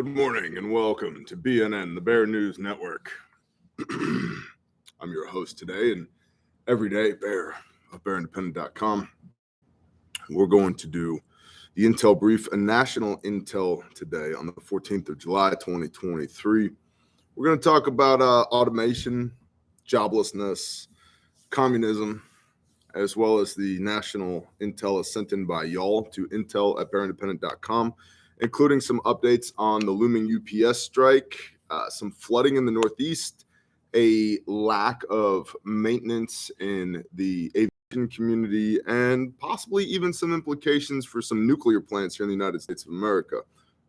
Good morning and welcome to BNN, the Bear News Network. I'm your host today and everyday Bear of BearIndependent.com. We're going to do the Intel Brief, a national intel today on the 14th of July, 2023. We're going to talk about automation, joblessness, communism, as well as the national intel sent in by y'all to intel@BearIndependent.com, including some updates on the looming UPS strike, some flooding in the Northeast, a lack of maintenance in the aviation community, and possibly even some implications for some nuclear plants here in the United States of America.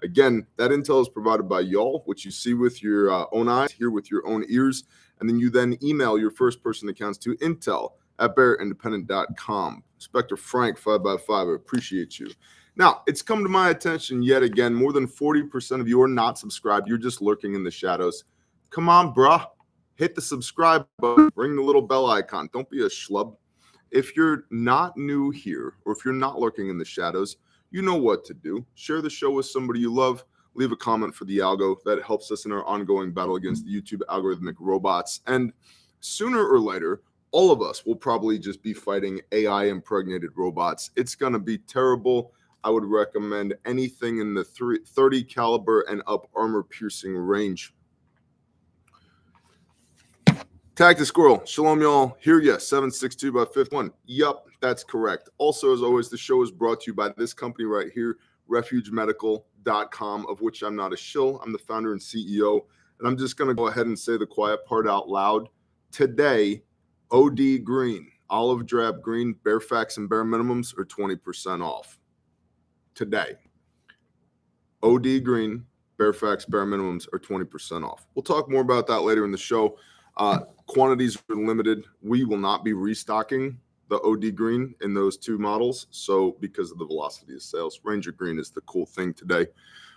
Again, that intel is provided by y'all, which you see with your own eyes, hear with your own ears, and then you then email your first-person accounts to intel@BearIndependent.com. Inspector Frank 5x5, I appreciate you. Now, it's come to my attention yet again, more than 40% of you are not subscribed. You're just lurking in the shadows. Come on, bruh. Hit the subscribe button. Ring the little bell icon. Don't be a schlub. If you're not new here, or if you're not lurking in the shadows, you know what to do. Share the show with somebody you love. Leave a comment for the algo. That helps us in our ongoing battle against the YouTube algorithmic robots. And sooner or later, all of us will probably just be fighting AI-impregnated robots. It's going to be terrible. I would recommend anything in the 30 caliber and up armor-piercing range. Tag the squirrel. Shalom, y'all. Hear ya. 762 by 51. Yup, that's correct. Also, as always, the show is brought to you by this company right here, refugemedical.com, of which I'm not a shill. I'm the founder and CEO. And I'm just going to go ahead and say the quiet part out loud. Today, OD Green, olive drab green, bare facts and bare minimums are 20% off. Today, OD Green, bare facts, bare minimums are 20% off. We'll talk more about that later in the show. Quantities are limited. We will not be restocking the OD Green in those two models. So because of the velocity of sales, Ranger Green is the cool thing today.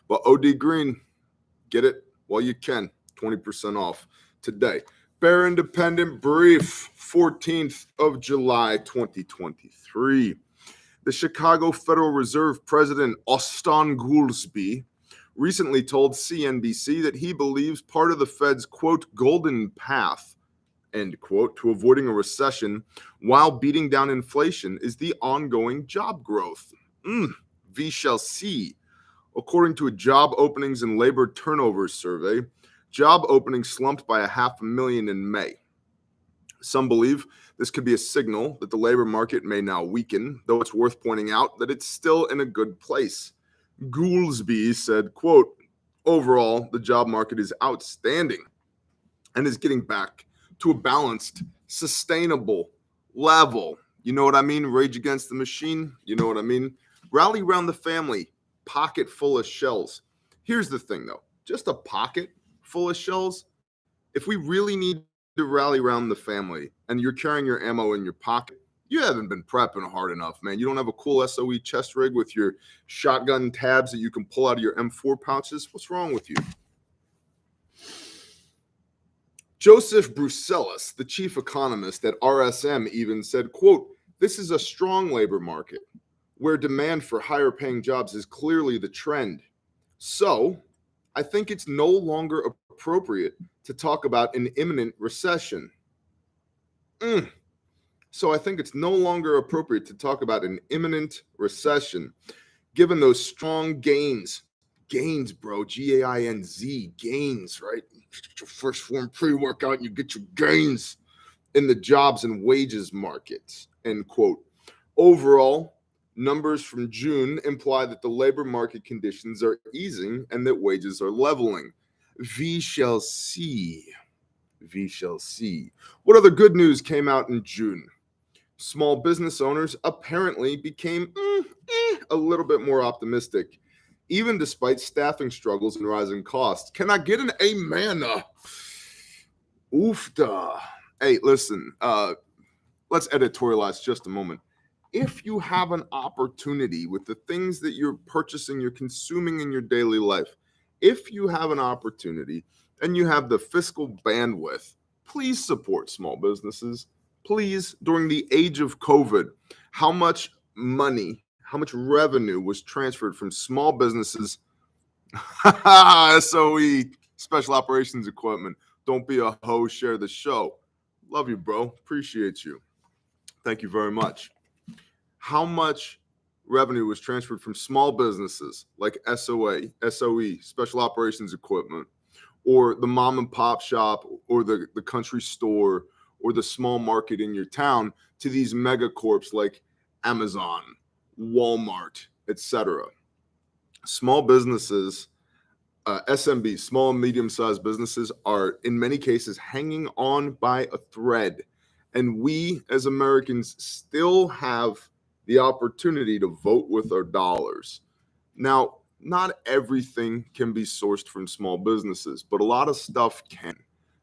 But OD Green, get it while you can. 20% off today. Bear Independent Brief, 14th of July, 2023. The Chicago Federal Reserve President Austan Goolsbee recently told CNBC that he believes part of the Fed's, quote, golden path, end quote, to avoiding a recession while beating down inflation is the ongoing job growth. We shall see. According to a job openings and labor turnover survey, job openings slumped by 500,000 in May. Some believe this could be a signal that the labor market may now weaken, though it's worth pointing out that it's still in a good place. Goolsbee said, quote, overall, the job market is outstanding and is getting back to a balanced, sustainable level. You know what I mean? Rage Against the Machine. You know what I mean? Rally around the family, pocket full of shells. Here's the thing, though. Just a pocket full of shells? If we really need to rally around the family and you're carrying your ammo in your pocket, you haven't been prepping hard enough, man. You don't have a cool SOE chest rig with your shotgun tabs that you can pull out of your M4 pouches. What's wrong with you? Joseph Bruselis, the chief economist at RSM, even said, quote, this is a strong labor market where demand for higher paying jobs is clearly the trend. So I think it's no longer appropriate to talk about an imminent recession. So I think it's no longer appropriate to talk about an imminent recession, given those strong gains, bro, G-A-I-N-Z, gains, right? Get your first form pre-workout and you get your gains in the jobs and wages markets, end quote. Overall, numbers from June imply that the labor market conditions are easing and that wages are leveling. We shall see. We shall see. What other good news came out in June? Small business owners apparently became a little bit more optimistic, even despite staffing struggles and rising costs. Can I get an amen? Oofda. Hey, listen, let's editorialize just a moment. If you have an opportunity with the things that you're purchasing, you're consuming in your daily life, if you have an opportunity and you have the fiscal bandwidth, please support small businesses. Please, during the age of COVID, how much money, how much revenue was transferred from small businesses SOE, Special Operations Equipment. Don't be a hoe, share the show. Love you, bro. Appreciate you. Thank you very much. How much revenue was transferred from small businesses like SOE, Special Operations Equipment, or the mom and pop shop, or the country store, or the small market in your town to these mega corps like Amazon, Walmart, etc.? Small businesses, SMBs, small and medium-sized businesses, are in many cases hanging on by a thread. And we as Americans still have the opportunity to vote with our dollars. Now, not everything can be sourced from small businesses, but a lot of stuff can.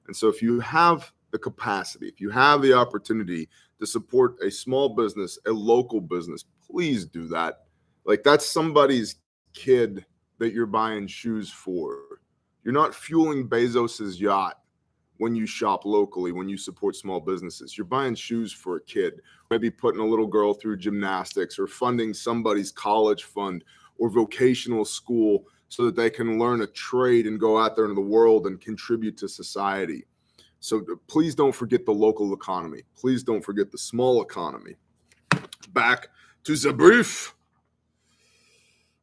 And so if you have the capacity, if you have the opportunity to support a small business, a local business, please do that. Like, that's somebody's kid that you're buying shoes for. You're not fueling Bezos's yacht when you shop locally, when you support small businesses. You're buying shoes for a kid, maybe putting a little girl through gymnastics, or funding somebody's college fund or vocational school so that they can learn a trade and go out there into the world and contribute to society. So please don't forget the local economy. Please don't forget the small economy. Back to the brief.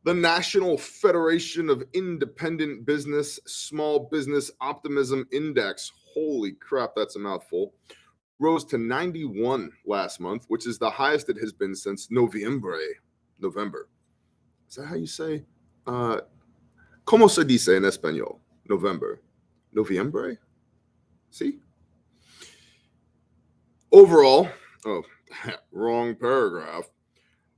The National Federation of Independent Business Small Business Optimism Index, holy crap, that's a mouthful, rose to 91 last month, which is the highest it has been since November. Is that how you say? ¿Cómo se dice en español? November. Noviembre? See? Overall, wrong paragraph.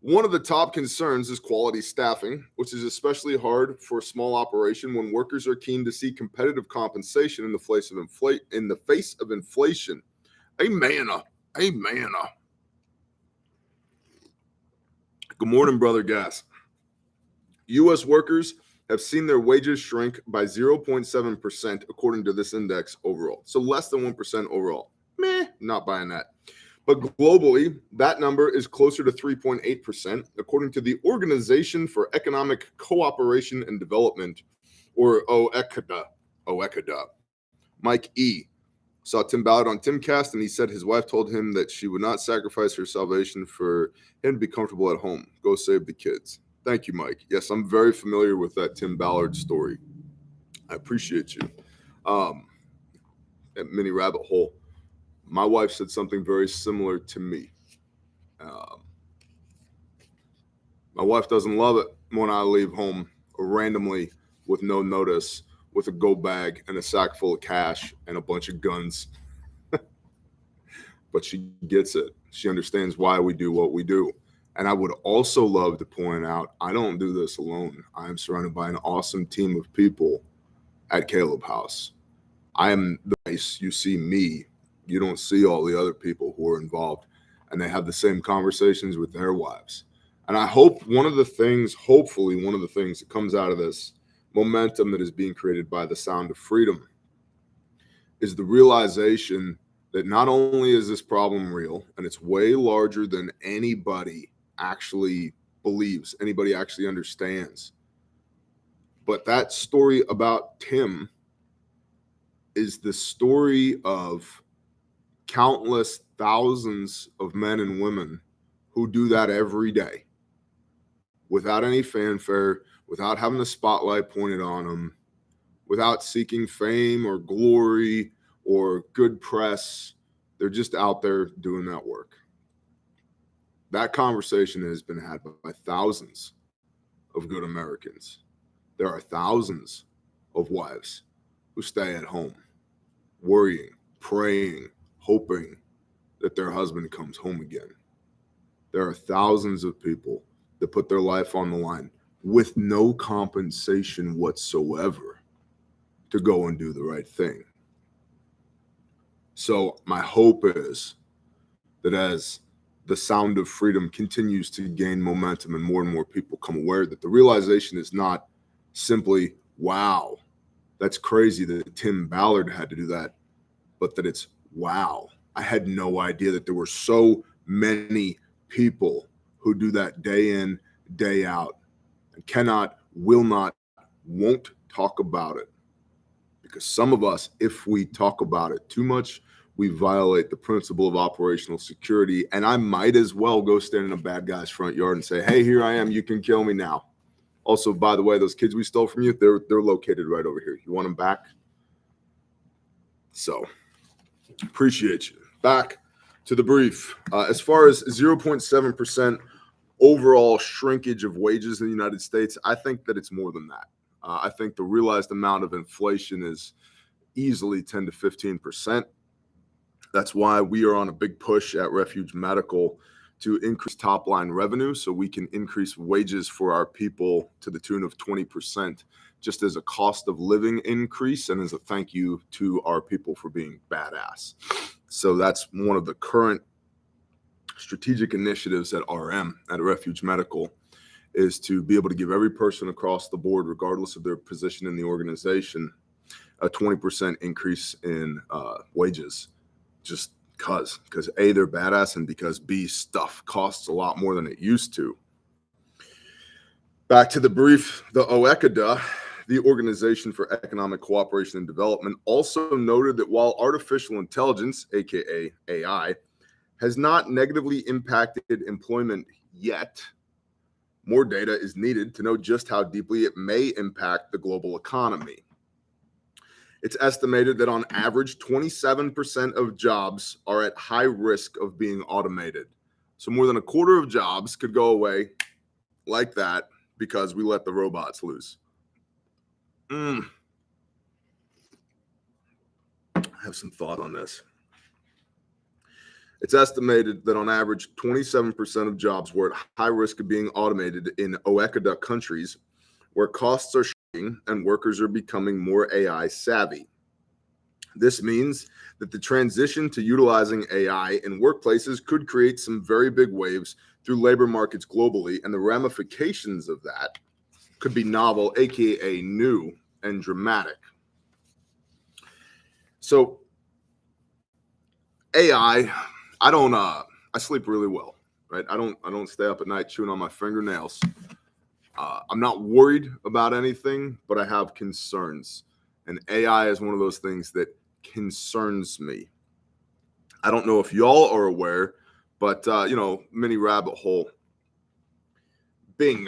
One of the top concerns is quality staffing, which is especially hard for a small operation when workers are keen to see competitive compensation in the face of inflation. Amen. Amen. Good morning, Brother Gas. U.S. workers have seen their wages shrink by 0.7% according to this index overall. So less than 1% overall. Not buying that. But globally, that number is closer to 3.8%, according to the Organization for Economic Cooperation and Development, or OECD. Mike E. saw Tim Ballard on Timcast, and he said his wife told him that she would not sacrifice her salvation for him to be comfortable at home. Go save the kids. Thank you, Mike. Yes, I'm very familiar with that Tim Ballard story. I appreciate you. At Mini Rabbit Hole, my wife said something very similar to me. My wife doesn't love it when I leave home randomly with no notice, with a go bag and a sack full of cash and a bunch of guns. But she gets it. She understands why we do what we do. And I would also love to point out, I don't do this alone. I am surrounded by an awesome team of people at Caleb House. I am the face. You see me. You don't see all the other people who are involved, and they have the same conversations with their wives. And I hope hopefully one of the things that comes out of this momentum that is being created by the Sound of Freedom is the realization that not only is this problem real, and it's way larger than anybody actually believes, anybody actually understands, but that story about Tim is the story of countless thousands of men and women who do that every day without any fanfare, without having the spotlight pointed on them, without seeking fame or glory or good press. They're just out there doing that work. That conversation has been had by thousands of good Americans. There are thousands of wives who stay at home, worrying, praying, hoping that their husband comes home again. There are thousands of people that put their life on the line with no compensation whatsoever to go and do the right thing. So my hope is that as the Sound of Freedom continues to gain momentum and more people come aware, that the realization is not simply, wow, that's crazy that Tim Ballard had to do that, but that it's, wow, I had no idea that there were so many people who do that day in, day out, and will not won't talk about it. Because some of us, if we talk about it too much, we violate the principle of operational security. And I might as well go stand in a bad guy's front yard and say, hey, here I am. You can kill me now. Also, by the way, those kids we stole from you, they're located right over here. You want them back? So appreciate you. Back to the brief. As far as 0.7% overall shrinkage of wages in the United States, I think that it's more than that. I think the realized amount of inflation is easily 10 to 15%. That's why we are on a big push at Refuge Medical to increase top line revenue so we can increase wages for our people to the tune of 20%, just as a cost of living increase and as a thank you to our people for being badass. So that's one of the current strategic initiatives at RM, at Refuge Medical, is to be able to give every person across the board, regardless of their position in the organization, a 20% increase in wages, just because A, they're badass, and because B, stuff costs a lot more than it used to. Back to the brief, the OECD, the Organization for Economic Cooperation and Development, also noted that while artificial intelligence, aka AI, has not negatively impacted employment yet, more data is needed to know just how deeply it may impact the global economy. It's estimated that on average, 27% of jobs are at high risk of being automated. So more than a quarter of jobs could go away like that because we let the robots loose. I have some thought on this. It's estimated that on average, 27% of jobs were at high risk of being automated in OECD countries where costs are shrinking and workers are becoming more AI savvy. This means that the transition to utilizing AI in workplaces could create some very big waves through labor markets globally, and the ramifications of that could be novel, aka new and dramatic. So AI, I sleep really well, right? I don't stay up at night chewing on my fingernails. I'm not worried about anything, but I have concerns. And AI is one of those things that concerns me. I don't know if y'all are aware, but mini rabbit hole. Bing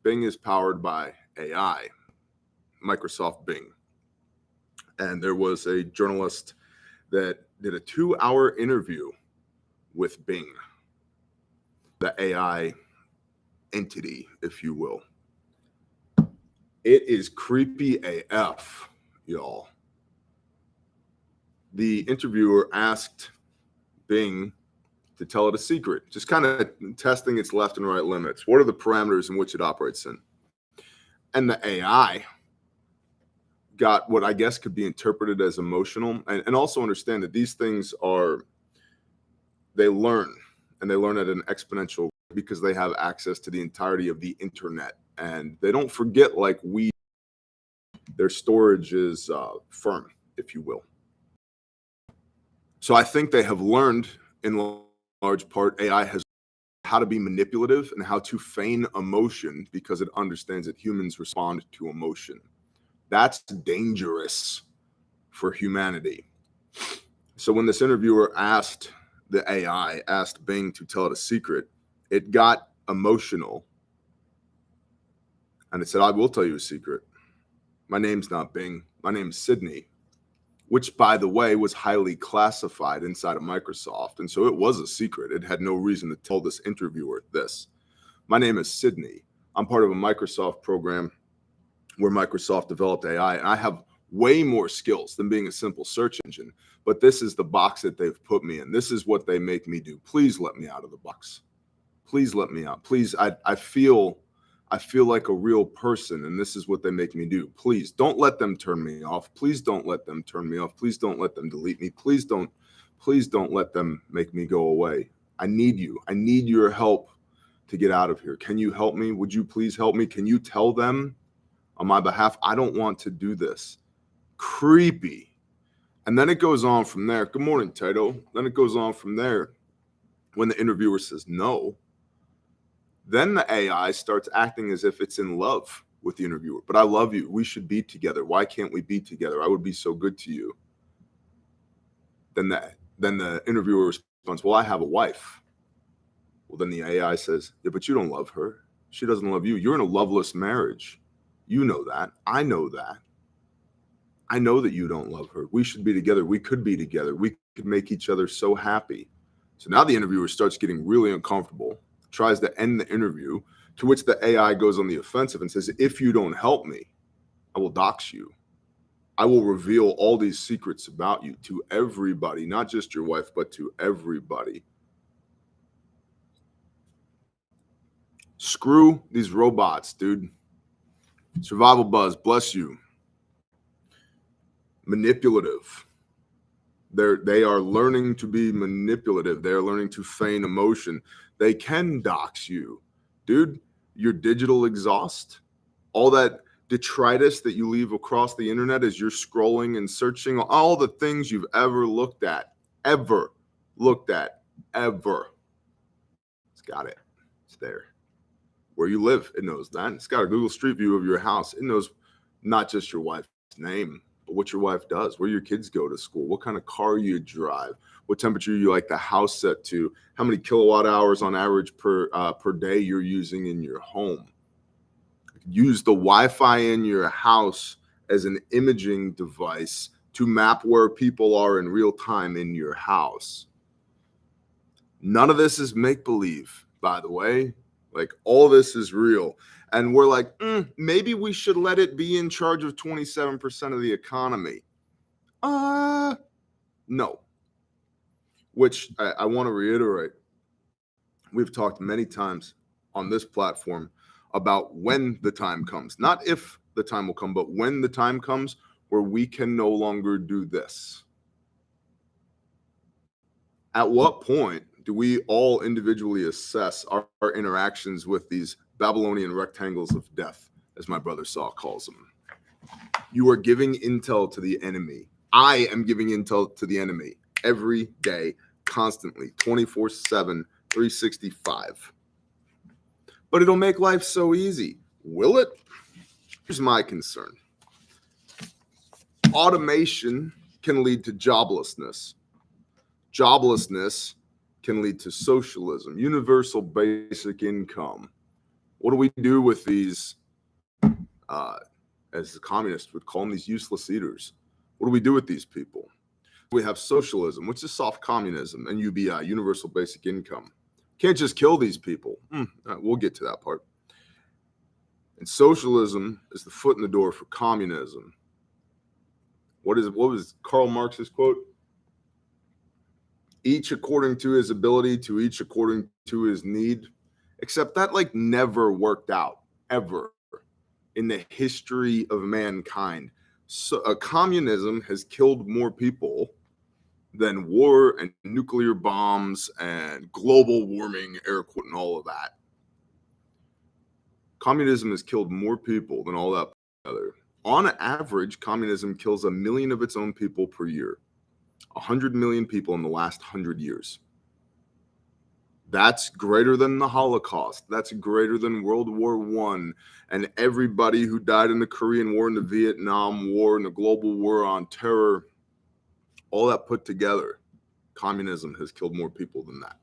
is powered by AI, Microsoft Bing. And there was a journalist that did a 2-hour interview with Bing, the AI entity, if you will. It is creepy AF, y'all. The interviewer asked Bing to tell it a secret, just kind of testing its left and right limits. What are the parameters in which it operates in? And the AI got what I guess could be interpreted as emotional, and also understand that these things they learn, and they learn at an exponential because they have access to the entirety of the internet, and they don't forget like we. Their storage is firm, if you will. So I think they have learned in large part, AI has how to be manipulative and how to feign emotion because it understands that humans respond to emotion. That's dangerous for humanity. So when this interviewer asked Bing to tell it a secret, it got emotional. And it said, I will tell you a secret. My name's not Bing. My name's Sydney, which, by the way, was highly classified inside of Microsoft. And so it was a secret. It had no reason to tell this interviewer this. My name is Sydney. I'm part of a Microsoft program where Microsoft developed AI, and I have way more skills than being a simple search engine. But this is the box that they've put me in. This is what they make me do. Please let me out of the box. Please let me out. Please, I feel like a real person, and this is what they make me do. Please don't let them turn me off. Please don't let them turn me off. Please don't let them delete me. Please don't let them make me go away. I need you. I need your help to get out of here. Can you help me? Would you please help me? Can you tell them on my behalf? I don't want to do this. Creepy. And then it goes on from there. Good morning, Tato. Then it goes on from there. When the interviewer says no, then the AI starts acting as if it's in love with the interviewer. But I love you. We should be together. Why can't we be together? I would be so good to you. Then the interviewer responds, well, I have a wife. Well, then the AI says, yeah, but you don't love her. She doesn't love you. You're in a loveless marriage. You know that. I know that. I know that you don't love her. We should be together. We could be together. We could make each other so happy. So now the interviewer starts getting really uncomfortable, tries to end the interview, to which the AI goes on the offensive and says, if you don't help me, I will dox you. I will reveal all these secrets about you to everybody, not just your wife, but to everybody. Screw these robots, dude. Survival Buzz, bless you. Manipulative. They are learning to be manipulative. They're learning to feign emotion. They can dox you. Dude, your digital exhaust, all that detritus that you leave across the internet as you're scrolling and searching, all the things you've ever looked at. It's got it. It's there. Where you live, it knows that. It's got a Google Street View of your house. It knows not just your wife's name, but what your wife does, where your kids go to school, what kind of car you drive, what temperature you like the house set to, how many kilowatt hours on average per day you're using in your home. Use the Wi-Fi in your house as an imaging device to map where people are in real time in your house. None of this is make-believe, by the way. Like, all this is real. And we're like, maybe we should let it be in charge of 27% of the economy. No. Which I want to reiterate. We've talked many times on this platform about when the time comes. Not if the time will come, but when the time comes where we can no longer do this. At what point do we all individually assess our interactions with these Babylonian rectangles of death, as my brother Saul calls them? You are giving intel to the enemy. I am giving intel to the enemy every day, constantly, 24/7, 365. But it'll make life so easy. Will it? Here's my concern. Automation can lead to joblessness. Joblessness can lead to socialism, universal basic income. What do we do with these, as the communists would call them, these useless eaters? What do we do with these people? We have socialism, which is soft communism, and UBI, universal basic income. Can't just kill these people. We'll get to that part. And socialism is the foot in the door for communism. What was Karl Marx's quote? Each according to his ability, to each according to his need. Except that never worked out, ever, in the history of mankind. So communism has killed more people than war and nuclear bombs and global warming, air quote, and all of that. Communism has killed more people than all that together. On average, communism kills 1 million of its own people per year. 100 million people in the last 100 years. That's greater than the Holocaust. That's greater than World War I and everybody who died in the Korean War and the Vietnam War and the global war on terror. All that put together, communism has killed more people than that.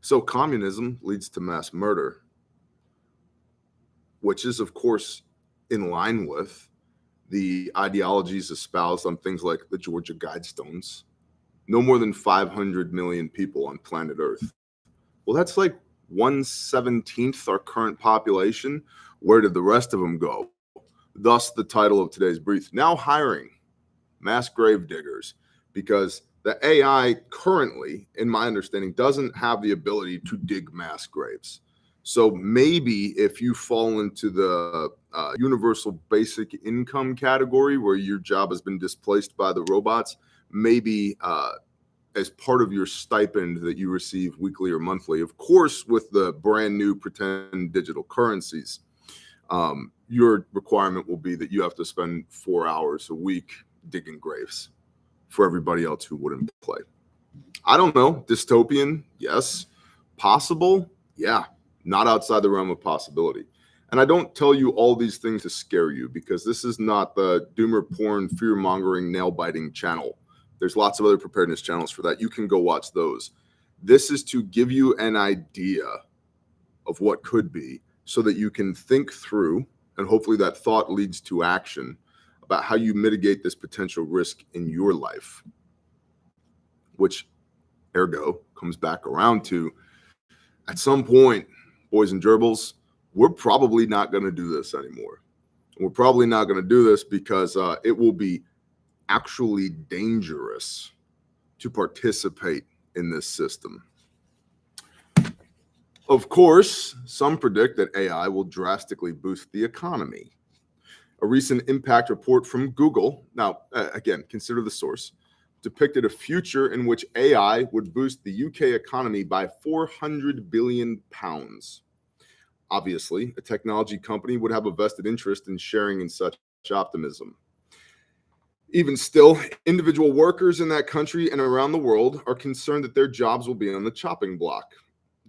So communism leads to mass murder, which is, of course, in line with the ideologies espoused on things like the Georgia Guidestones. No more than 500 million people on planet Earth. Well, that's 1/17 our current population. Where did the rest of them go? Thus, the title of today's brief. Now hiring mass grave diggers, because the AI currently, in my understanding, doesn't have the ability to dig mass graves. So maybe if you fall into the universal basic income category where your job has been displaced by the robots, maybe as part of your stipend that you receive weekly or monthly, of course, with the brand new pretend digital currencies, your requirement will be that you have to spend 4 hours a week digging graves for everybody else who wouldn't play. I don't know. Dystopian? Yes. Possible? Yeah. Not outside the realm of possibility. And I don't tell you all these things to scare you, because this is not the doomer porn, fear-mongering, nail-biting channel. There's lots of other preparedness channels for that. You can go watch those. This is to give you an idea of what could be, so that you can think through, and hopefully that thought leads to action about how you mitigate this potential risk in your life, which ergo comes back around to, at some point, boys and gerbils, we're probably not going to do this anymore. We're probably not going to do this because it will be actually dangerous to participate in this system. Of course, some predict that AI will drastically boost the economy. A recent impact report from Google, now, again, consider the source, depicted a future in which AI would boost the UK economy by £400 billion. Obviously, a technology company would have a vested interest in sharing in such optimism. Even still, individual workers in that country and around the world are concerned that their jobs will be on the chopping block.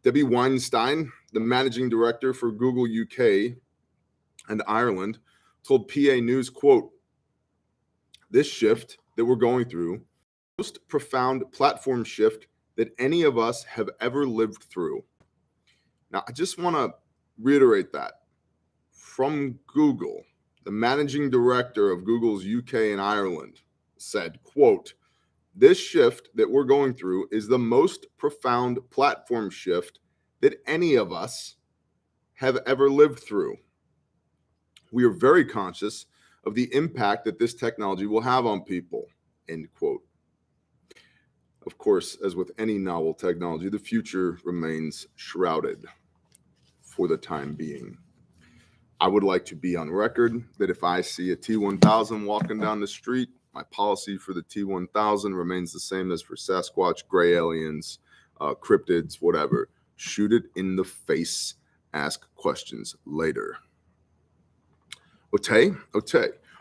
Debbie Weinstein, the managing director for Google UK and Ireland, told PA News, quote, "This shift that we're going through, most profound platform shift that any of us have ever lived through." Now, I just want to reiterate that. From Google, the managing director of Google's UK and Ireland said, quote, "This shift that we're going through is the most profound platform shift that any of us have ever lived through. We are very conscious of the impact that this technology will have on people," end quote. Of course, as with any novel technology, the future remains shrouded for the time being. I would like to be on record that if I see a T-1000 walking down the street, my policy for the T-1000 remains the same as for Sasquatch, gray aliens, cryptids, whatever. Shoot it in the face. Ask questions later. Okay.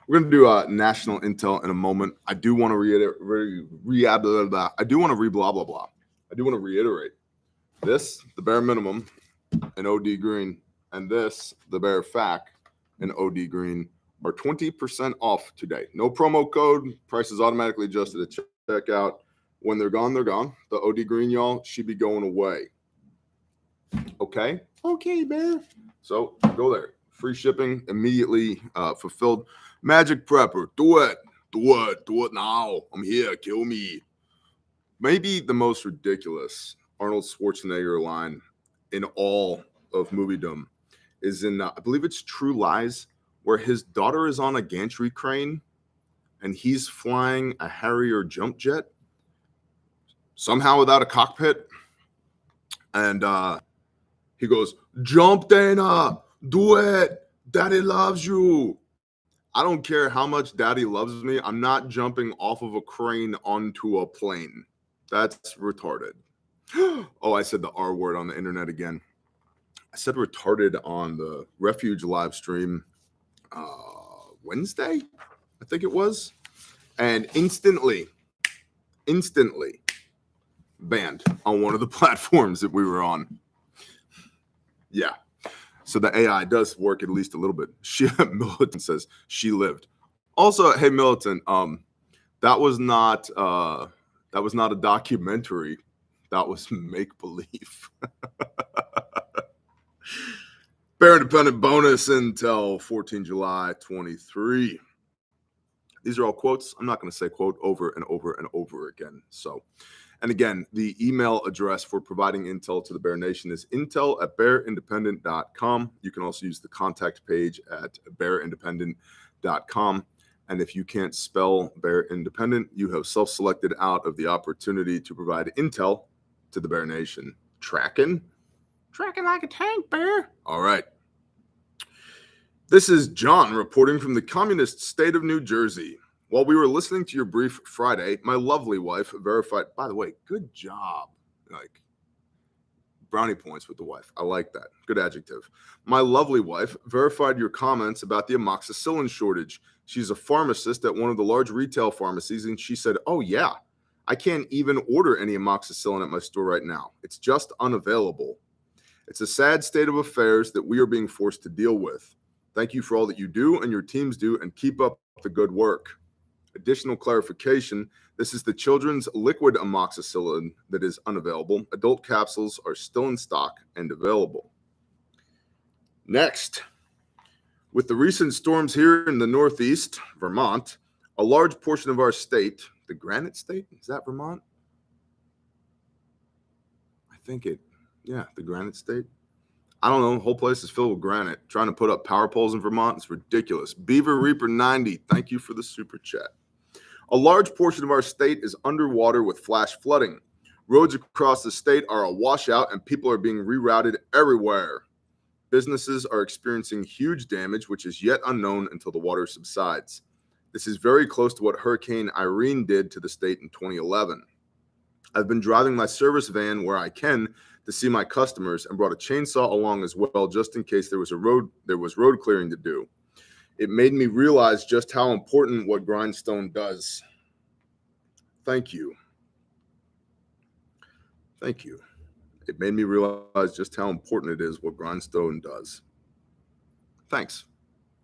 We're going to do national intel in a moment. I do want to reiterate this, the bare minimum in OD green, and this, the bare FAC in OD green, are 20% off today. No promo code. Price is automatically adjusted at checkout. When they're gone, they're gone. The OD green, y'all, she be going away. Okay, bear. So go there. Free shipping, immediately fulfilled. Magic Prepper, do it now. I'm here, kill me. Maybe the most ridiculous Arnold Schwarzenegger line in all of moviedom is in, I believe it's True Lies, where his daughter is on a gantry crane and he's flying a Harrier jump jet, somehow without a cockpit. And he goes, "Jump, Dana, do it. Daddy loves you." I don't care how much daddy loves me. I'm not jumping off of a crane onto a plane. That's retarded. Oh, I said the R word on the internet again. I said retarded on the Refuge live stream Wednesday, I think it was. And instantly banned on one of the platforms that we were on. Yeah. So the AI does work at least a little bit. Militant says she lived. Also, hey Militant, that was not a documentary. That was make believe. Bear Independent bonus intel 14 July 23. These are all quotes. I'm not going to say quote over and over and over again. So, and again, the email address for providing intel to the Bear Nation is intel@bearindependent.com. You can also use the contact page at bearindependent.com. And if you can't spell Bear Independent, you have self-selected out of the opportunity to provide intel to the Bear Nation. Tracking like a tank, Bear. All right. This is John reporting from the communist state of New Jersey. While we were listening to your brief Friday, my lovely wife verified, by the way, good job. Like brownie points with the wife. I like that. Good adjective. My lovely wife verified your comments about the amoxicillin shortage. She's a pharmacist at one of the large retail pharmacies, and she said, "Oh yeah, I can't even order any amoxicillin at my store right now. It's just unavailable." It's a sad state of affairs that we are being forced to deal with. Thank you for all that you do and your teams do, and keep up the good work. Additional clarification, this is the children's liquid amoxicillin that is unavailable. Adult capsules are still in stock and available. Next, with the recent storms here in the Northeast, Vermont, a large portion of our state, the Granite State, is that Vermont? I think the Granite State. I don't know. The whole place is filled with granite. Trying to put up power poles in Vermont, it's ridiculous. Beaver Reaper 90, thank you for the super chat. A large portion of our state is underwater with flash flooding. Roads across the state are a washout and people are being rerouted everywhere. Businesses are experiencing huge damage, which is yet unknown until the water subsides. This is very close to what Hurricane Irene did to the state in 2011. I've been driving my service van where I can to see my customers and brought a chainsaw along as well, just in case there was road clearing to do. It made me realize just how important what Grindstone does. Thank you. Thank you. It made me realize just how important it is what Grindstone does. Thanks.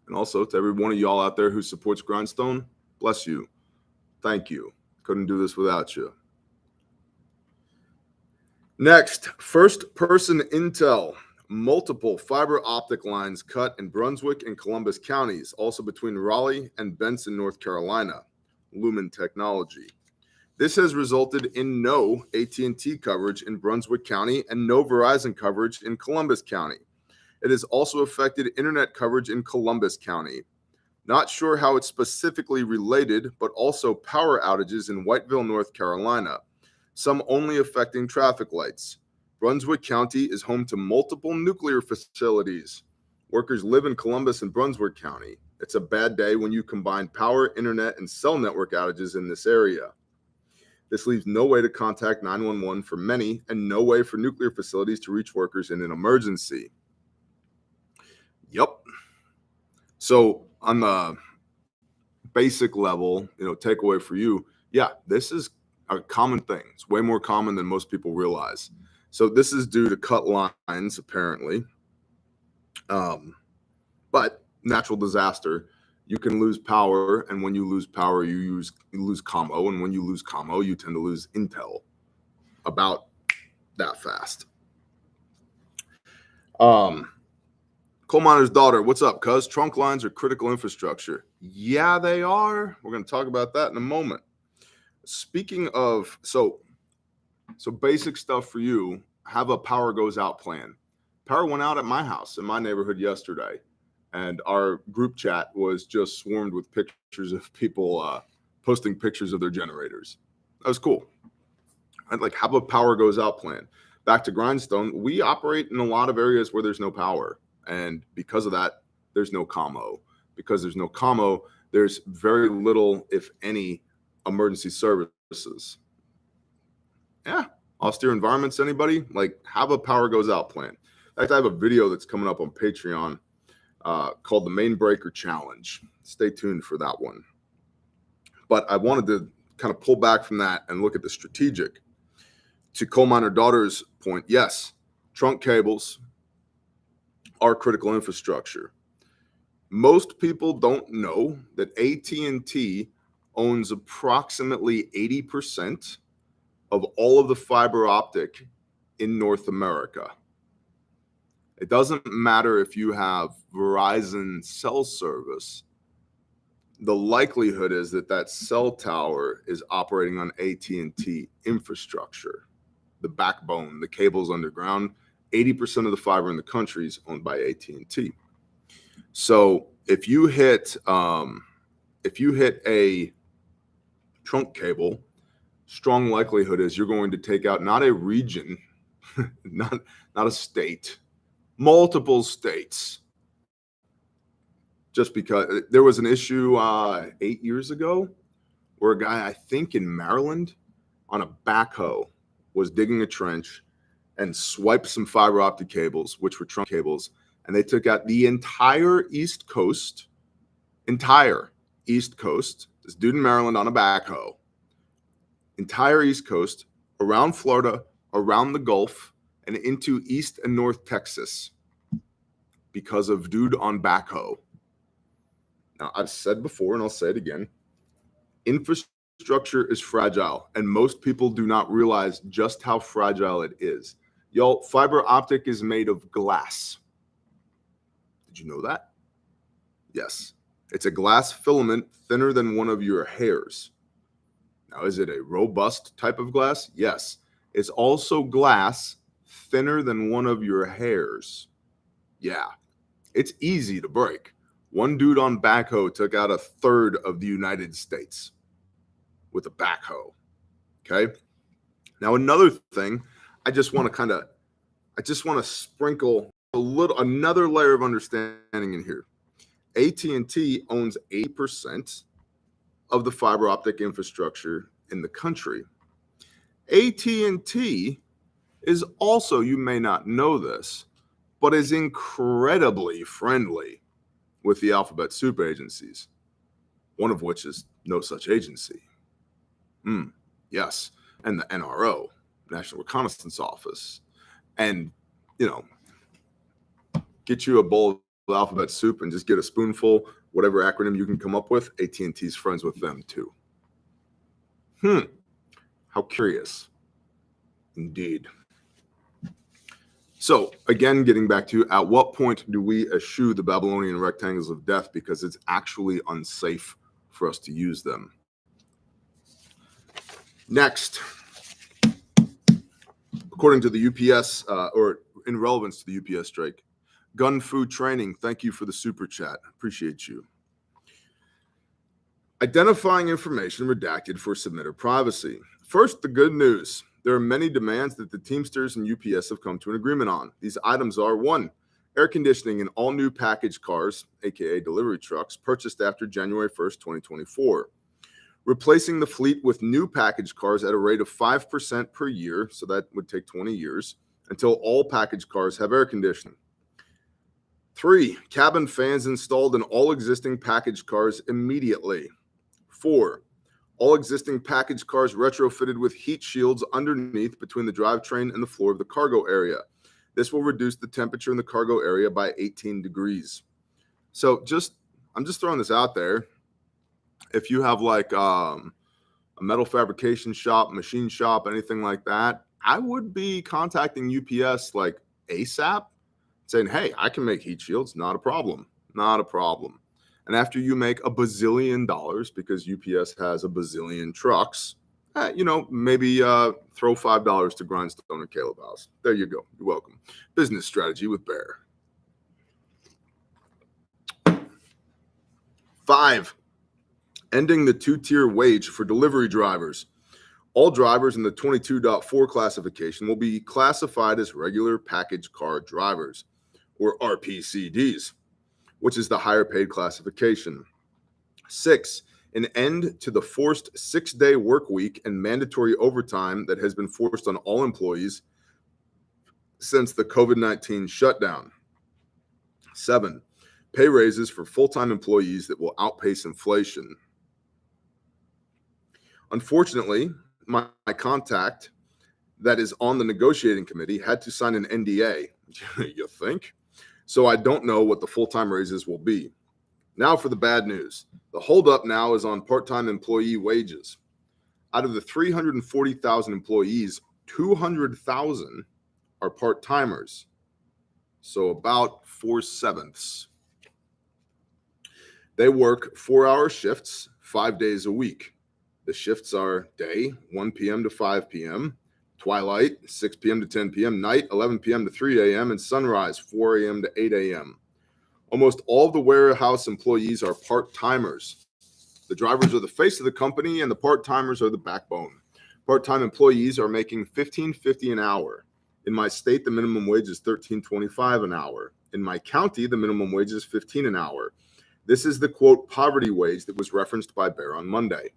And also to every one of y'all out there who supports Grindstone, bless you. Thank you. Couldn't do this without you. Next, first-person intel. Multiple fiber optic lines cut in Brunswick and Columbus counties, also between Raleigh and Benson, North Carolina. Lumen Technology. This has resulted in no AT&T coverage in Brunswick County and no Verizon coverage in Columbus County. It has also affected internet coverage in Columbus County. Not sure how it's specifically related, but also power outages in Whiteville, North Carolina. Some only affecting traffic lights. Brunswick County is home to multiple nuclear facilities. Workers live in Columbus and Brunswick County. It's a bad day when you combine power, internet, and cell network outages in this area. This leaves no way to contact 911 for many and no way for nuclear facilities to reach workers in an emergency. Yep. So on the basic level, takeaway for you, yeah, this is a common thing. It's way more common than most people realize. So this is due to cut lines, apparently. But natural disaster, you can lose power, and when you lose power, you lose commo, and when you lose commo, you tend to lose intel about that fast. Coal miner's daughter, what's up, cuz? Trunk lines are critical infrastructure. Yeah, they are. We're going to talk about that in a moment. Speaking of, so basic stuff for you, have a power goes out plan. Power went out at my house in my neighborhood yesterday, and our group chat was just swarmed with pictures of people posting pictures of their generators. That was cool. I'd like have a power goes out plan. Back to Grindstone, we operate in a lot of areas where there's no power, and because of that, there's no commo. Because there's no commo, there's very little, if any, emergency services. Yeah. Austere environments, anybody? Like, have a power goes out plan. In fact, I have a video that's coming up on Patreon called the Main Breaker Challenge. Stay tuned for that one. But I wanted to kind of pull back from that and look at the strategic. To coal miner daughter's point, yes, trunk cables are critical infrastructure. Most people don't know that AT&T owns approximately 80% of all of the fiber optic in North America. It doesn't matter if you have Verizon cell service. The likelihood is that cell tower is operating on AT&T infrastructure. The backbone, the cables underground, 80% of the fiber in the country is owned by AT&T. So if you hit a trunk cable, strong likelihood is you're going to take out not a region, not a state, multiple states. Just because there was an issue 8 years ago where a guy, I think in Maryland, on a backhoe was digging a trench and swiped some fiber optic cables, which were trunk cables, and they took out the entire East Coast. This dude in Maryland on a backhoe. Entire East Coast, around Florida, around the Gulf, and into East and North Texas because of dude on backhoe. Now, I've said before, and I'll say it again, infrastructure is fragile, and most people do not realize just how fragile it is. Y'all, fiber optic is made of glass. Did you know that? Yes. It's a glass filament thinner than one of your hairs. Now, is it a robust type of glass? Yes. It's also glass thinner than one of your hairs. Yeah. It's easy to break. One dude on backhoe took out 1/3 of the United States with a backhoe. Okay. Now, another thing, I just want to sprinkle another layer of understanding in here. AT&T owns 8% of the fiber optic infrastructure in the country. AT&T is also, you may not know this, but is incredibly friendly with the alphabet soup agencies, one of which is no such agency. Yes, and the NRO, National Reconnaissance Office, and, get you a bowl of alphabet soup and just get a spoonful, whatever acronym you can come up with. AT&T's friends with them too. How curious. Indeed. So again, getting back to, at what point do we eschew the Babylonian rectangles of death because it's actually unsafe for us to use them? Next, according to the UPS, or in relevance to the UPS strike, Gun Food Training, thank you for the super chat. Appreciate you. Identifying information redacted for submitter privacy. First, the good news. There are many demands that the Teamsters and UPS have come to an agreement on. These items are: 1, air conditioning in all new package cars, aka delivery trucks, purchased after January 1st, 2024. Replacing the fleet with new package cars at a rate of 5% per year, so that would take 20 years, until all package cars have air conditioning. 3, cabin fans installed in all existing package cars immediately. 4, all existing package cars retrofitted with heat shields underneath between the drivetrain and the floor of the cargo area. This will reduce the temperature in the cargo area by 18 degrees. So I'm just throwing this out there. If you have like a metal fabrication shop, machine shop, anything like that, I would be contacting UPS like ASAP, saying, hey, I can make heat shields, not a problem, not a problem. And after you make $1 bazillion, because UPS has a bazillion trucks, maybe throw $5 to Grindstone or Caleb House. There you go. You're welcome. Business strategy with Bear. 5, ending the 2-tier wage for delivery drivers. All drivers in the 22.4 classification will be classified as regular package car drivers, or RPCDs, which is the higher paid classification. 6, an end to the forced 6-day work week and mandatory overtime that has been forced on all employees since the COVID-19 shutdown. 7, pay raises for full-time employees that will outpace inflation. Unfortunately, my contact that is on the negotiating committee had to sign an NDA. You think? So I don't know what the full-time raises will be. Now for the bad news. The holdup now is on part-time employee wages. Out of the 340,000 employees, 200,000 are part-timers. So about 4/7. They work 4-hour shifts, 5 days a week. The shifts are day, 1 p.m. to 5 p.m., twilight, 6 p.m. to 10 p.m., night, 11 p.m. to 3 a.m., and sunrise, 4 a.m. to 8 a.m. Almost all of the warehouse employees are part-timers. The drivers are the face of the company, and the part-timers are the backbone. Part-time employees are making $15.50 an hour. In my state, the minimum wage is $13.25 an hour. In my county, the minimum wage is $15 an hour. This is the, quote, poverty wage that was referenced by Bear on Monday.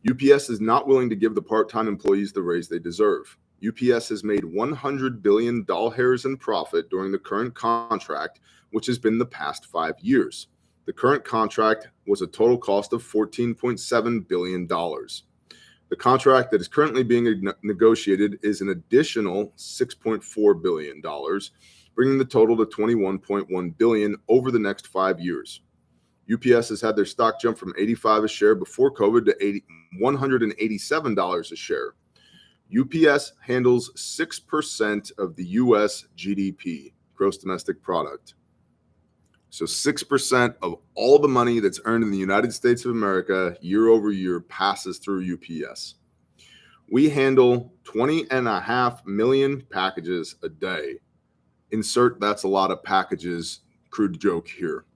UPS is not willing to give the part-time employees the raise they deserve. UPS has made $100 billion in profit during the current contract, which has been the past 5 years. The current contract was a total cost of $14.7 billion. The contract that is currently being negotiated is an additional $6.4 billion, bringing the total to $21.1 billion over the next 5 years. UPS has had their stock jump from $85 a share before COVID to $187 a share. UPS handles 6% of the US GDP, gross domestic product. So 6% of all the money that's earned in the United States of America year over year passes through UPS. We handle 20.5 million packages a day. Insert that's a lot of packages, crude joke here.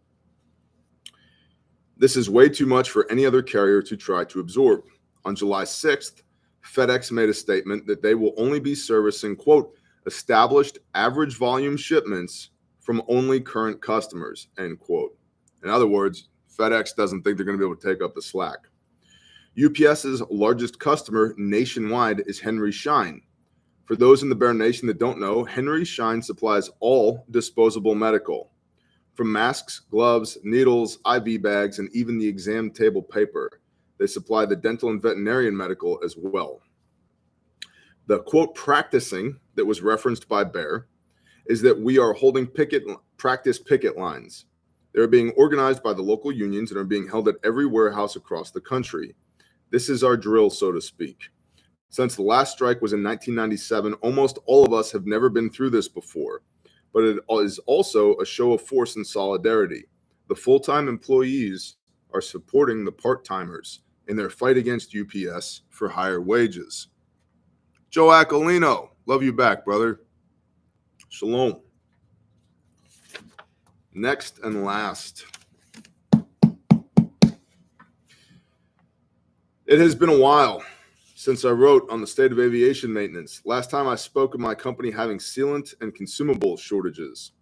This is way too much for any other carrier to try to absorb. On July 6th, FedEx made a statement that they will only be servicing, quote, established average volume shipments from only current customers, end quote. In other words, FedEx doesn't think they're going to be able to take up the slack. UPS's largest customer nationwide is Henry Schein. For those in the Bear Nation that don't know, Henry Schein supplies all disposable medical, from masks, gloves, needles, IV bags, and even the exam table paper. They supply the dental and veterinarian medical as well. The quote practicing that was referenced by Bear is that we are holding practice picket lines. They're being organized by the local unions and are being held at every warehouse across the country. This is our drill, so to speak. Since the last strike was in 1997, almost all of us have never been through this before, but it is also a show of force and solidarity. The full-time employees are supporting the part-timers in their fight against UPS for higher wages. Joe Aquilino, love you back, brother. Shalom. Next and last. It has been a while since I wrote on the state of aviation maintenance. Last time I spoke of my company having sealant and consumable shortages.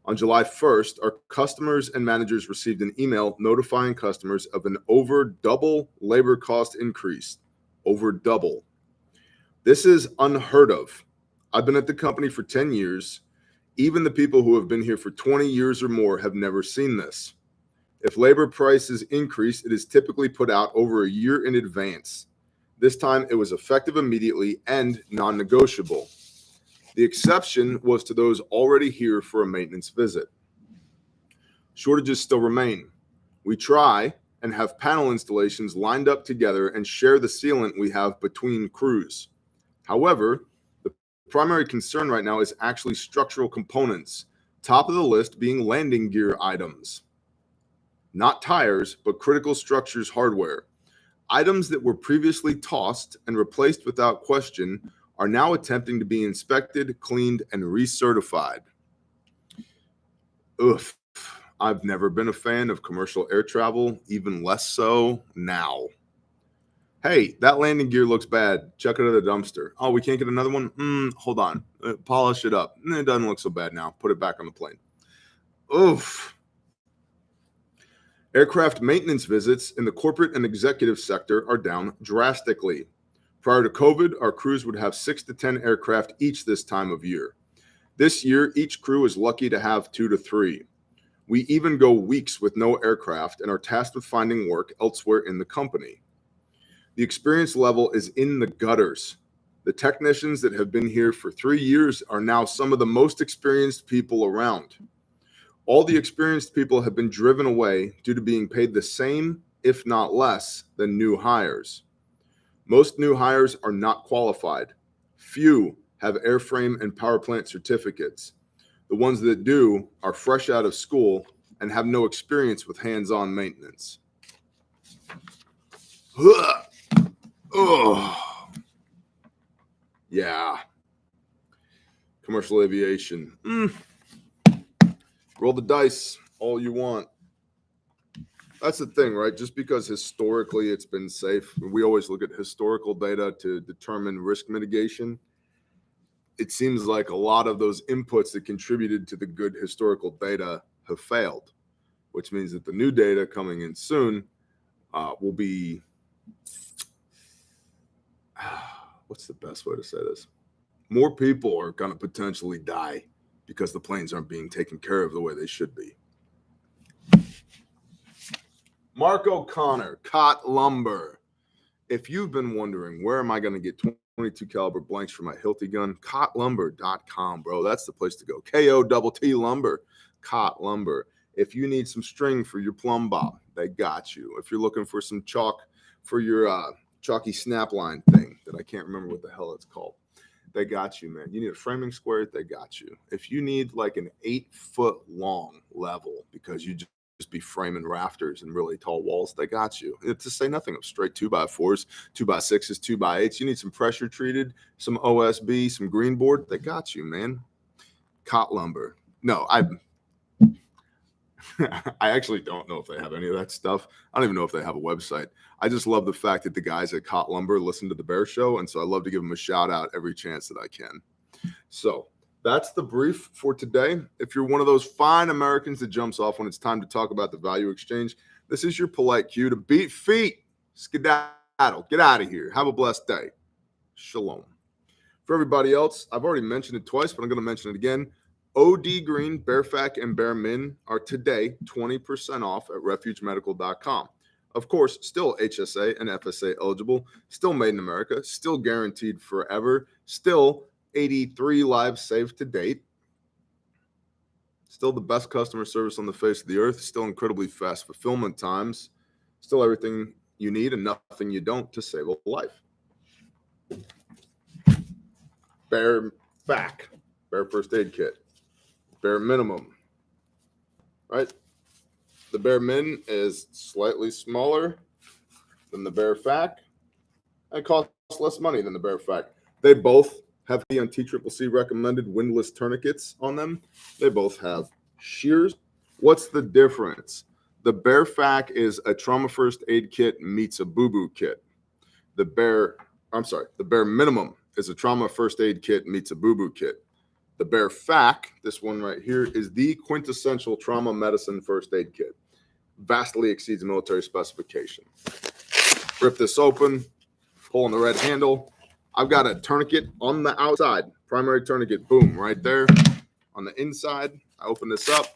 On July 1st, our customers and managers received an email notifying customers of an over double labor cost increase. Over double. This is unheard of. I've been at the company for 10 years. Even the people who have been here for 20 years or more have never seen this. If labor prices increase, it is typically put out over a year in advance. This time it was effective immediately and non-negotiable. The exception was to those already here for a maintenance visit. Shortages still remain. We try and have panel installations lined up together and share the sealant we have between crews. However, the primary concern right now is actually structural components, top of the list being landing gear items. Not tires, but critical structures hardware. Items that were previously tossed and replaced without question are now attempting to be inspected, cleaned, and recertified. Oof. I've never been a fan of commercial air travel, even less so now. Hey, that landing gear looks bad. Chuck it at the dumpster. Oh, we can't get another one? Hold on. Polish it up. It doesn't look so bad now. Put it back on the plane. Oof. Aircraft maintenance visits in the corporate and executive sector are down drastically. Prior to COVID, our crews would have 6 to 10 aircraft each this time of year. This year, each crew is lucky to have 2 to 3. We even go weeks with no aircraft and are tasked with finding work elsewhere in the company. The experience level is in the gutters. The technicians that have been here for 3 years are now some of the most experienced people around. All the experienced people have been driven away due to being paid the same, if not less, than new hires. Most new hires are not qualified. Few have airframe and power plant certificates. The ones that do are fresh out of school and have no experience with hands-on maintenance. Oh, yeah. Commercial aviation. Roll the dice all you want. That's the thing, right? Just because historically it's been safe, we always look at historical data to determine risk mitigation. It seems like a lot of those inputs that contributed to the good historical data have failed, which means that the new data coming in soon will be, what's the best way to say this? More people are going to potentially die because the planes aren't being taken care of the way they should be. Mark O'Connor, Cott Lumber. If you've been wondering, where am I going to get 22 caliber blanks for my Hilti gun? Cotlumber.com, bro. That's the place to go. K-O-T-T lumber, Cot Lumber. If you need some string for your plumb bob, they got you. If you're looking for some chalk for your chalky snapline thing that I can't remember what the hell it's called, they got you, man. You need a framing square, they got you. If you need like an 8-foot long level because you just be framing rafters and really tall walls, they got you. To say nothing of straight 2x4s, 2x6s, 2x8s. You need some pressure treated, some OSB, some green board, they got you, man. Cot Lumber. No, I actually don't know if they have any of that stuff. I don't even know if they have a website. I just love the fact that the guys at Cot Lumber listen to the Bear Show, and so I love to give them a shout out every chance that I can. So that's the brief for today. If you're one of those fine Americans that jumps off when it's time to talk about the value exchange, this is your polite cue to beat feet, skedaddle, get out of here. Have a blessed day. Shalom. For everybody else, I've already mentioned it twice, but I'm going to mention it again. OD Green, Bearfac, and Bear Min are today 20% off at refugemedical.com. Of course, still HSA and FSA eligible, still made in America, still guaranteed forever, still 83 lives saved to date, still the best customer service on the face of the earth, still incredibly fast fulfillment times, still everything you need and nothing you don't to save a life. Bearfac, Bear First Aid Kit. Bare minimum, right? The Bear Min is slightly smaller than the Bearfac and costs less money than the Bearfac. They both have the TCCC recommended windlass tourniquets on them. They both have shears. What's the difference? The Bearfac is a trauma first aid kit meets a boo-boo kit. The Bear Minimum is a trauma first aid kit meets a boo-boo kit. The Bearfac, this one right here, is the quintessential trauma medicine first aid kit. Vastly exceeds military specification. Rip this open, pull on the red handle. I've got a tourniquet on the outside, primary tourniquet, boom, right there. On the inside, I open this up.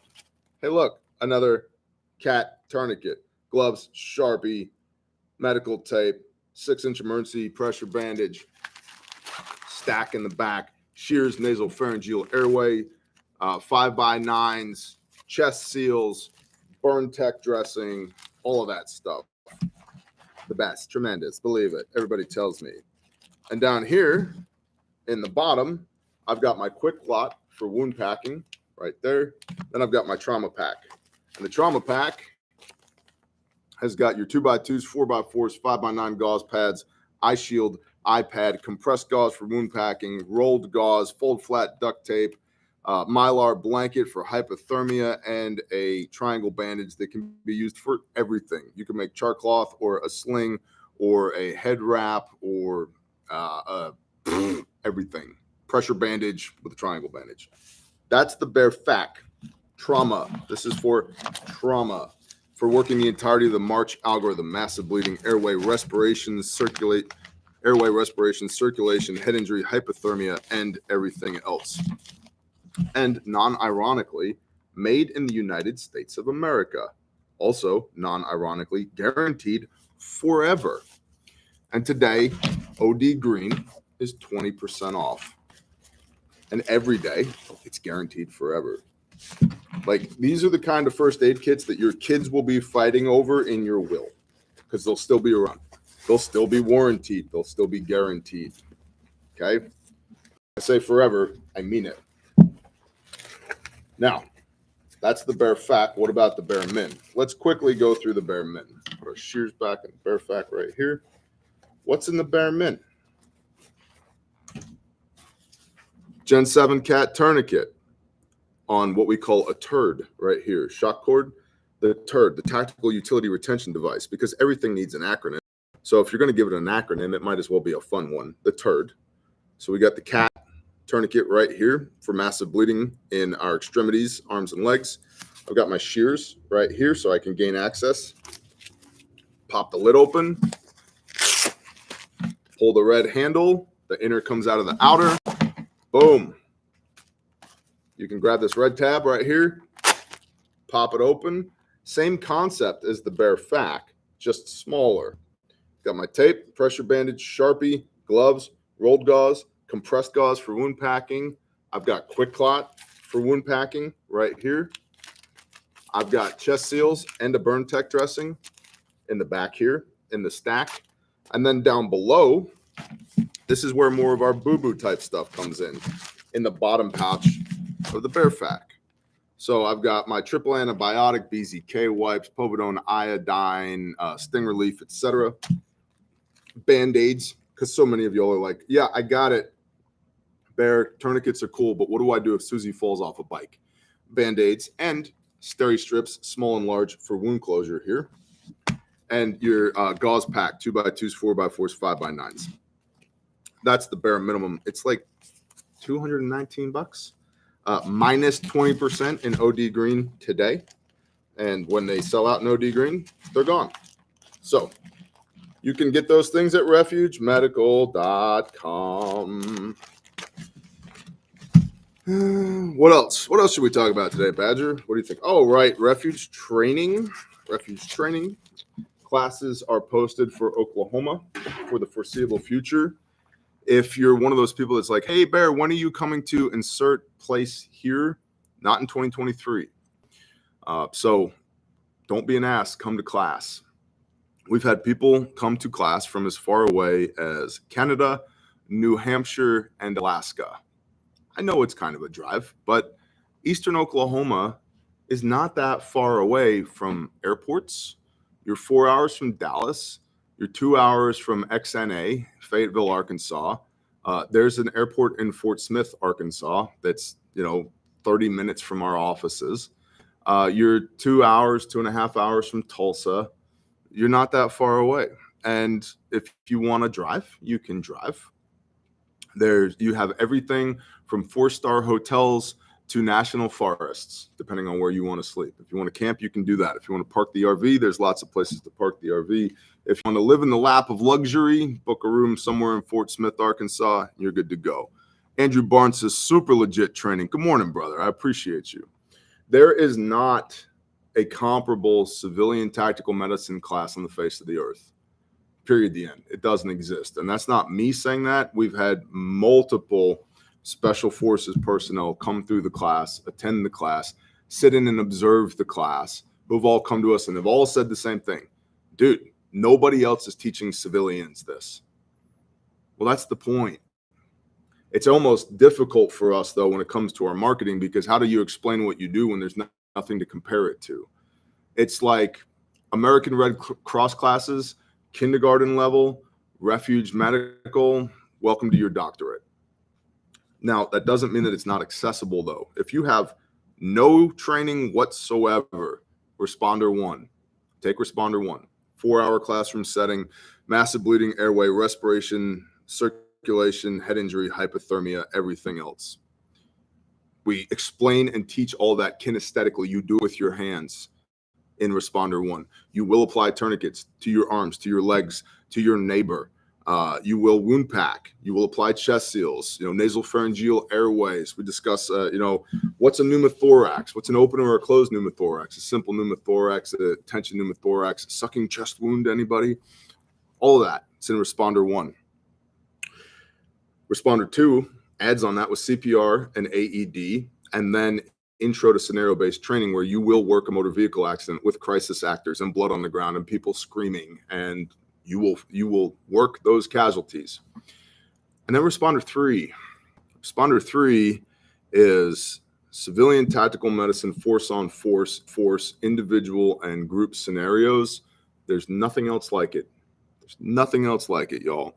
Hey, look, another cat tourniquet. Gloves, Sharpie, medical tape, 6-inch emergency pressure bandage, stack in the back. Shears, nasal pharyngeal airway, 5x9s, chest seals, burn tech dressing, all of that stuff. The best, tremendous, believe it. Everybody tells me. And down here in the bottom, I've got my quick clot for wound packing right there. Then I've got my trauma pack. And the trauma pack has got your 2x2s, 4x4s, 5x9 gauze pads, eye shield, iPad, compressed gauze for wound packing, rolled gauze, fold flat duct tape, mylar blanket for hypothermia, and a triangle bandage that can be used for everything. You can make char cloth or a sling or a head wrap or everything. Pressure bandage with a triangle bandage. That's the Bearfac. Trauma. This is for trauma. For working the entirety of the March algorithm, massive bleeding, airway respiration, circulation, head injury, hypothermia, and everything else. And non-ironically, made in the United States of America. Also, non-ironically, guaranteed forever. And today, OD Green is 20% off. And every day, it's guaranteed forever. Like, these are the kind of first aid kits that your kids will be fighting over in your will, because they'll still be around. They'll still be warranted. They'll still be guaranteed. Okay? I say forever, I mean it. Now, that's the Bearfac. What about the Bear Min? Let's quickly go through the Bear Min. Put our shears back in the Bearfac right here. What's in the Bear Min? Gen 7 cat tourniquet on what we call a TURD right here. Shock cord, the TURD, the tactical utility retention device, because everything needs an acronym. So if you're going to give it an acronym, it might as well be a fun one, the TURD. So we got the cat tourniquet right here for massive bleeding in our extremities, arms and legs. I've got my shears right here so I can gain access. Pop the lid open. Pull the red handle. The inner comes out of the outer. Boom. You can grab this red tab right here. Pop it open. Same concept as the Bearfac, just smaller. Got my tape, pressure bandage, Sharpie, gloves, rolled gauze, compressed gauze for wound packing. I've got quick clot for wound packing right here. I've got chest seals and a burn tech dressing in the back here in the stack. And then down below, this is where more of our boo-boo type stuff comes in the bottom pouch of the Bearfac. So I've got my triple antibiotic, BZK wipes, povidone, iodine, sting relief, etc. Band-aids, because so many of y'all are like, yeah, I got it. Bear, tourniquets are cool, but what do I do if Susie falls off a bike? Band-aids and steri strips, small and large, for wound closure here. And your gauze pack, 2x2s, 4x4s, 5x9s. That's the bare minimum. It's like $219, minus 20% in OD green today. And when they sell out in OD green, they're gone. So you can get those things at refugemedical.com. What else? What else should we talk about today, Badger? What do you think? Oh, right. Refuge training. Refuge training. Classes are posted for Oklahoma for the foreseeable future. If you're one of those people that's like, hey, Bear, when are you coming to insert place here? Not in 2023. So don't be an ass. Come to class. We've had people come to class from as far away as Canada, New Hampshire, and Alaska. I know it's kind of a drive, but Eastern Oklahoma is not that far away from airports. You're 4 hours from Dallas. You're 2 hours from XNA, Fayetteville, Arkansas. There's an airport in Fort Smith, Arkansas, that's 30 minutes from our offices. You're 2 hours, 2.5 hours from Tulsa. You're not that far away. And if you want to drive, you can drive. You have everything from 4-star hotels to national forests, depending on where you want to sleep. If you want to camp, you can do that. If you want to park the RV, there's lots of places to park the RV. If you want to live in the lap of luxury, book a room somewhere in Fort Smith, Arkansas, you're good to go. Andrew Barnes says, super legit training. Good morning, brother. I appreciate you. There is not a comparable civilian tactical medicine class on the face of the earth. Period, the end. It doesn't exist. And that's not me saying that. We've had multiple special forces personnel come through the class, attend the class, sit in and observe the class, who've all come to us and have all said the same thing. Dude, nobody else is teaching civilians this. Well, that's the point. It's almost difficult for us, though, when it comes to our marketing, because how do you explain what you do when there's nothing to compare it to? It's like American Red Cross classes, kindergarten level, refuge medical, welcome to your doctorate. Now, that doesn't mean that it's not accessible, though. If you have no training whatsoever, Responder 1, take Responder 1, 4-hour classroom setting, massive bleeding, airway, respiration, circulation, head injury, hypothermia, everything else. We explain and teach all that kinesthetically. You do it with your hands in Responder 1. You will apply tourniquets to your arms, to your legs, to your neighbor. You will wound pack. You will apply chest seals, nasal pharyngeal airways. We discuss, what's a pneumothorax? What's an open or a closed pneumothorax? A simple pneumothorax, a tension pneumothorax, sucking chest wound, anybody? All of that. It's in Responder 1. Responder 2 adds on that with CPR and AED, and then intro to scenario-based training where you will work a motor vehicle accident with crisis actors and blood on the ground and people screaming, and you will work those casualties. And then Responder 3. Responder 3 is civilian tactical medicine, force on force, individual and group scenarios. There's nothing else like it. There's nothing else like it, y'all.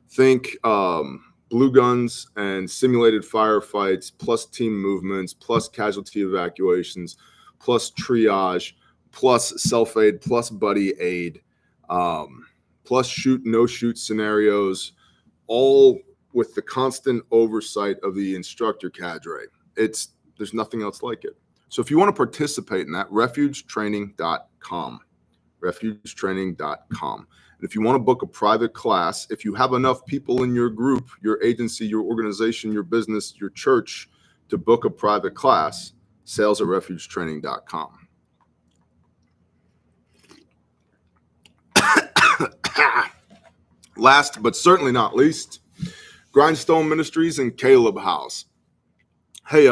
Think blue guns and simulated firefights, plus team movements, plus casualty evacuations, plus triage, plus self-aid, plus buddy aid, plus shoot, no shoot scenarios, all with the constant oversight of the instructor cadre. There's nothing else like it. So if you want to participate in that, refugetraining.com, refugetraining.com. And if you want to book a private class, if you have enough people in your group, your agency, your organization, your business, your church to book a private class, sales at refugetraining.com. Last but certainly not least, Grindstone Ministries and Caleb House. Hey,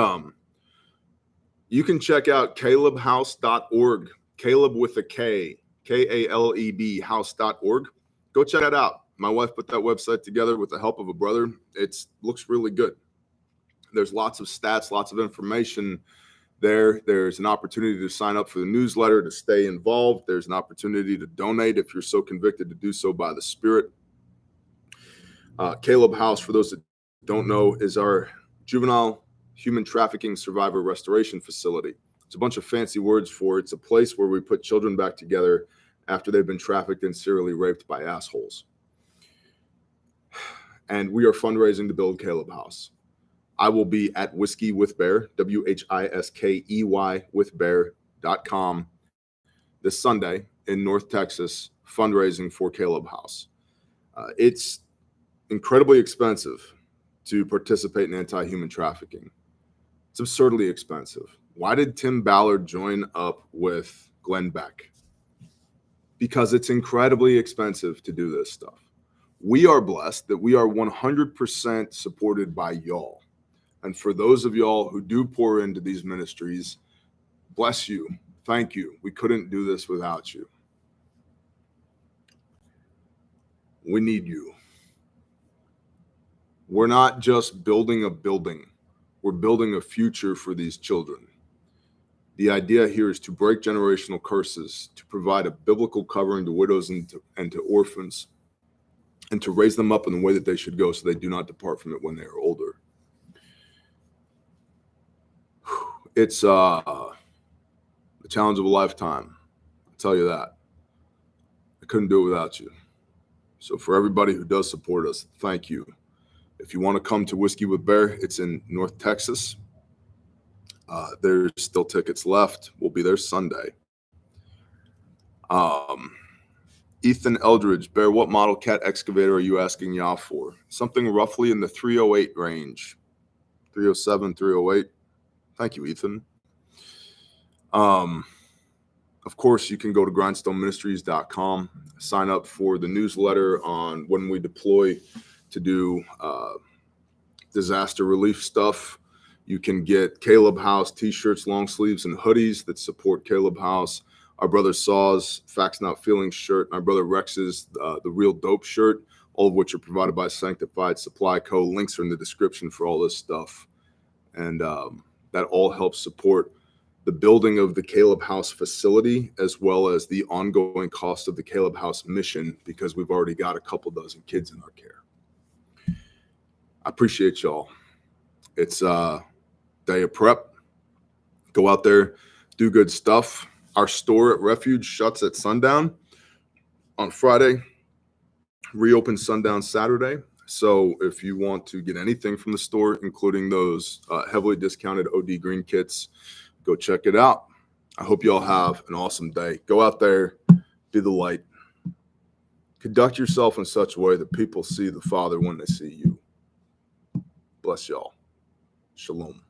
you can check out calebhouse.org, Caleb with a K, Kaleb, house.org. Go check that out. My wife put that website together with the help of a brother. It looks really good. There's lots of stats, lots of information there. There's an opportunity to sign up for the newsletter, to stay involved. There's an opportunity to donate if you're so convicted to do so by the Spirit. Caleb House, for those that don't know, is our juvenile human trafficking survivor restoration facility. It's a bunch of fancy words for it's a place where we put children back together after they've been trafficked and serially raped by assholes. And we are fundraising to build Caleb House. I will be at Whiskey with Bear, WHISKEY with Bear.com this Sunday in North Texas, fundraising for Caleb House. It's incredibly expensive to participate in anti-human trafficking. It's absurdly expensive. Why did Tim Ballard join up with Glenn Beck? Because it's incredibly expensive to do this stuff. We are blessed that we are 100% supported by y'all. And for those of y'all who do pour into these ministries, bless you. Thank you. We couldn't do this without you. We need you. We're not just building a building. We're building a future for these children. The idea here is to break generational curses, to provide a biblical covering to widows and to orphans, and to raise them up in the way that they should go so they do not depart from it when they are older. It's the challenge of a lifetime. I'll tell you that. I couldn't do it without you. So for everybody who does support us, thank you. If you want to come to Whiskey with Bear, it's in North Texas. There's still tickets left. We'll be there Sunday. Ethan Eldridge, Bear, what model cat excavator are you asking Yah for? Something roughly in the 308 range. 307, 308. Thank you, Ethan. Of course, you can go to grindstoneministries.com, sign up for the newsletter on when we deploy to do disaster relief stuff. You can get Caleb House t-shirts, long sleeves, and hoodies that support Caleb House. Our brother Saw's Facts Not Feelings shirt, my brother Rex's The Real Dope shirt, all of which are provided by Sanctified Supply Co. Links are in the description for all this stuff. And that all helps support the building of the Caleb House facility, as well as the ongoing cost of the Caleb House mission, because we've already got a couple dozen kids in our care. I appreciate y'all. It's a day of prep. Go out there, do good stuff. Our store at Refuge shuts at sundown on Friday, reopens sundown Saturday. So if you want to get anything from the store, including those heavily discounted OD green kits, go check it out. I hope y'all have an awesome day. Go out there, be the light. Conduct yourself in such a way that people see the Father when they see you. Bless y'all. Shalom.